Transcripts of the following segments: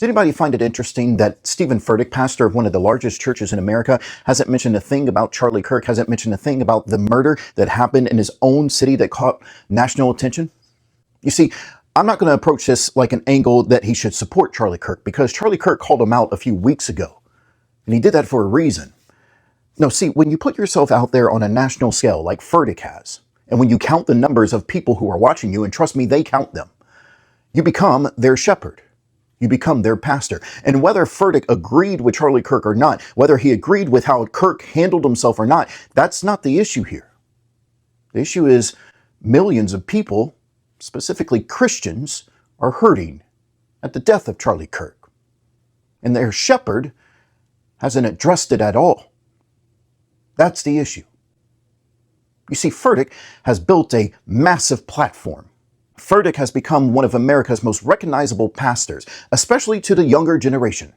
Does anybody find it interesting that Stephen Furtick, pastor of one of the largest churches in America, hasn't mentioned a thing about Charlie Kirk, hasn't mentioned a thing about the murder that happened in his own city that caught national attention? You see, I'm not going to approach this like an angle that he should support Charlie Kirk, because Charlie Kirk called him out a few weeks ago, and he did that for a reason. No, see, when you put yourself out there on a national scale like Furtick has, and when you count the numbers of people who are watching you, and trust me, they count them, you become their shepherd. You become their pastor. And whether Furtick agreed with Charlie Kirk or not, whether he agreed with how Kirk handled himself or not, that's not the issue here. The issue is millions of people, specifically Christians, are hurting at the death of Charlie Kirk. And their shepherd hasn't addressed it at all. That's the issue. You see, Furtick has built a massive platform. Furtick has become one of America's most recognizable pastors, especially to the younger generation,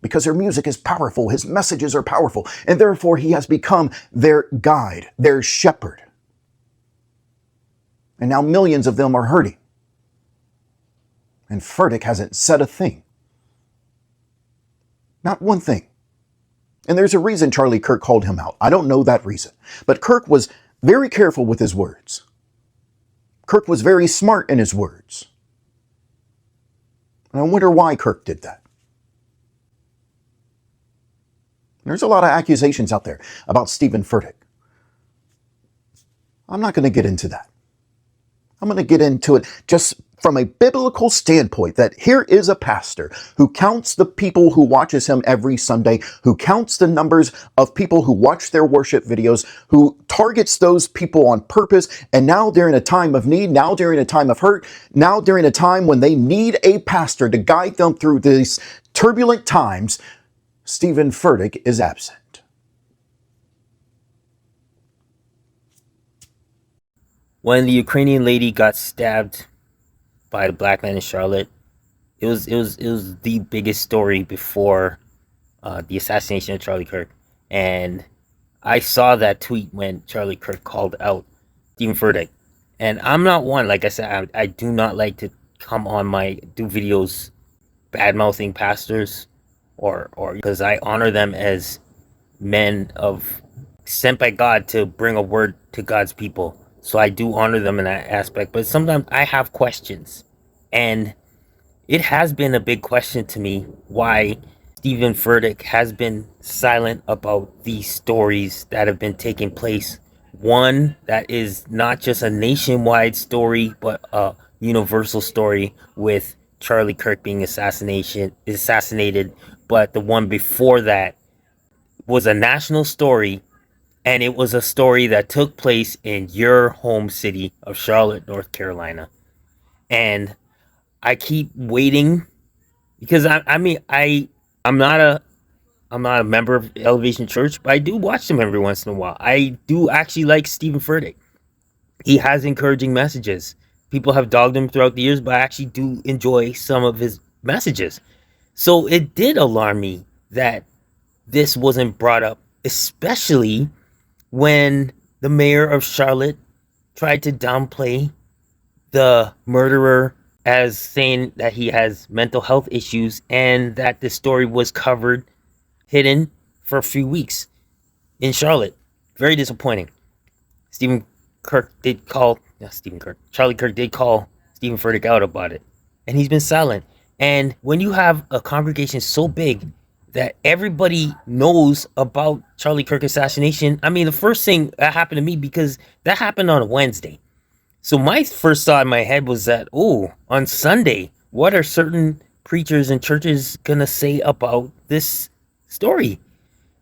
because their music is powerful, his messages are powerful, and therefore he has become their guide, their shepherd. And now millions of them are hurting. And Furtick hasn't said a thing. Not one thing. And there's a reason Charlie Kirk called him out. I don't know that reason. But Kirk was very careful with his words. Kirk was very smart in his words. And I wonder why Kirk did that. There's a lot of accusations out there about Stephen Furtick. I'm not going to get into that. I'm going to get into it just from a biblical standpoint, that here is a pastor who counts the people who watches him every Sunday, who counts the numbers of people who watch their worship videos, who targets those people on purpose. And now during a time of need, now during a time of hurt, now during a time when they need a pastor to guide them through these turbulent times, Stephen Furtick is absent. When the Ukrainian lady got stabbed by the black man in Charlotte, it was the biggest story before the assassination of Charlie Kirk. And I saw that tweet when Charlie Kirk called out Stephen Furtick. And I'm not one, like I said, I do not like to come on do videos bad-mouthing pastors, or because I honor them as men sent by God to bring a word to God's people. So I do honor them in that aspect, but sometimes I have questions. And it has been a big question to me why Stephen Furtick has been silent about these stories that have been taking place. One that is not just a nationwide story, but a universal story with Charlie Kirk being assassinated. But the one before that was a national story. And it was a story that took place in your home city of Charlotte, North Carolina. And I keep waiting because I'm not a member of Elevation Church, but I do watch them every once in a while. I do actually like Stephen Furtick. He has encouraging messages. People have dogged him throughout the years, but I actually do enjoy some of his messages. So it did alarm me that this wasn't brought up, especially when the mayor of Charlotte tried to downplay the murderer as saying that he has mental health issues, and that the story was hidden for a few weeks in Charlotte. Very disappointing. Charlie Kirk did call Stephen Furtick out about it, and he's been silent. And when you have a congregation so big that everybody knows about Charlie Kirk assassination, I mean, the first thing that happened to me, because that happened on a Wednesday. So my first thought in my head was that, on Sunday, what are certain preachers and churches going to say about this story?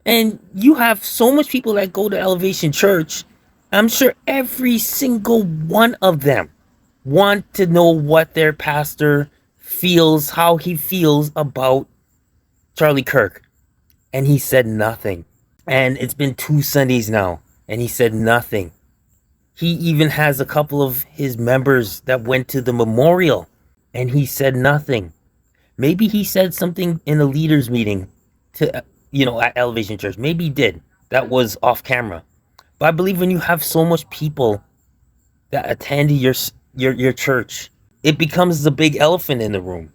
And you have so much people that go to Elevation Church. I'm sure every single one of them want to know what their pastor feels, how he feels about Charlie Kirk. And he said nothing. And it's been 2 Sundays now, and he said nothing. He even has a couple of his members that went to the memorial, and he said nothing. Maybe he said something in a leaders meeting at Elevation Church. Maybe he did. That was off camera. But I believe when you have so much people that attend your church, it becomes the big elephant in the room.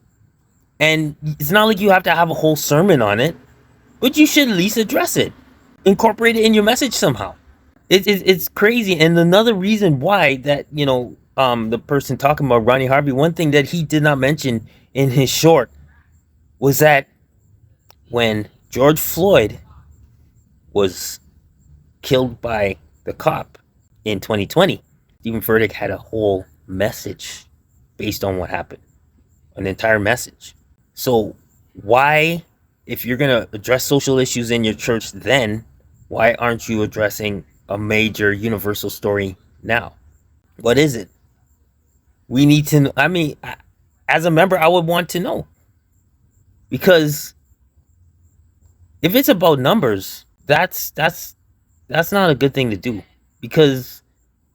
And it's not like you have to have a whole sermon on it, but you should at least address it, incorporate it in your message somehow. It's crazy. And another reason why that, the person talking about Ronnie Harvey, one thing that he did not mention in his short was that when George Floyd was killed by the cop in 2020, Stephen Furtick had a whole message based on what happened, an entire message. So why, if you're going to address social issues in your church then, why aren't you addressing a major universal story now? What is it? We need to know. I mean, as a member, I would want to know. Because if it's about numbers, that's not a good thing to do. Because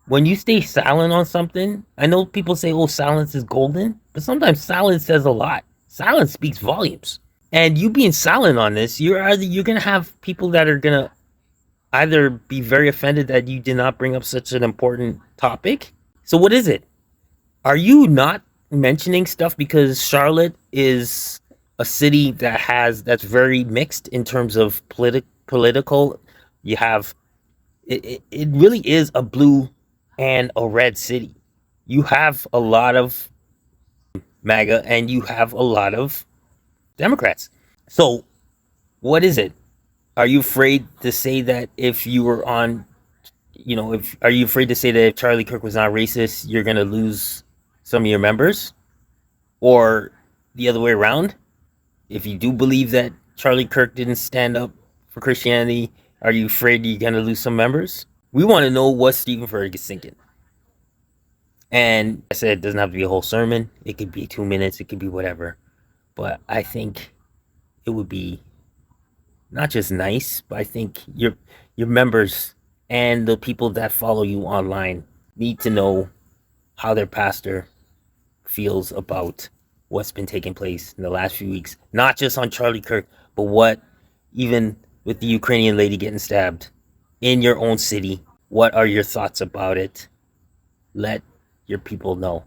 when you stay silent on something, I know people say, "Oh, silence is golden," but sometimes silence says a lot. Silence speaks volumes. And you being silent on this, you're gonna have people that are gonna either be very offended that you did not bring up such an important topic. So what is it? Are you not mentioning stuff because Charlotte is a city that's very mixed in terms of political? You have it really is a blue and a red city. You have a lot of MAGA and you have a lot of Democrats. So what is it? Are you afraid to say that if you were on, if are you afraid to say that if Charlie Kirk was not racist, you're gonna lose some of your members, or the other way around? If you do believe that Charlie Kirk didn't stand up for Christianity, are you afraid you're gonna lose some members? We want to know what Stephen Furtick is thinking. And I said it doesn't have to be a whole sermon. It could be 2 minutes. It could be whatever. But I think it would be not just nice, but I think your members and the people that follow you online need to know how their pastor feels about what's been taking place in the last few weeks. Not just on Charlie Kirk, but what even with the Ukrainian lady getting stabbed in your own city. What are your thoughts about it? Let your people know.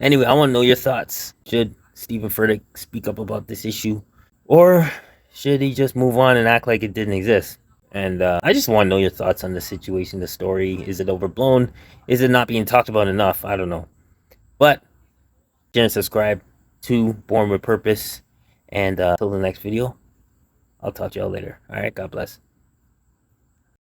Anyway, I want to know your thoughts. Should Stephen Furtick speak up about this issue? Or should he just move on and act like it didn't exist? And I just want to know your thoughts on the situation, the story. Is it overblown? Is it not being talked about enough? I don't know. But share and subscribe to Born with Purpose. And until the next video, I'll talk to y'all later. All right, God bless.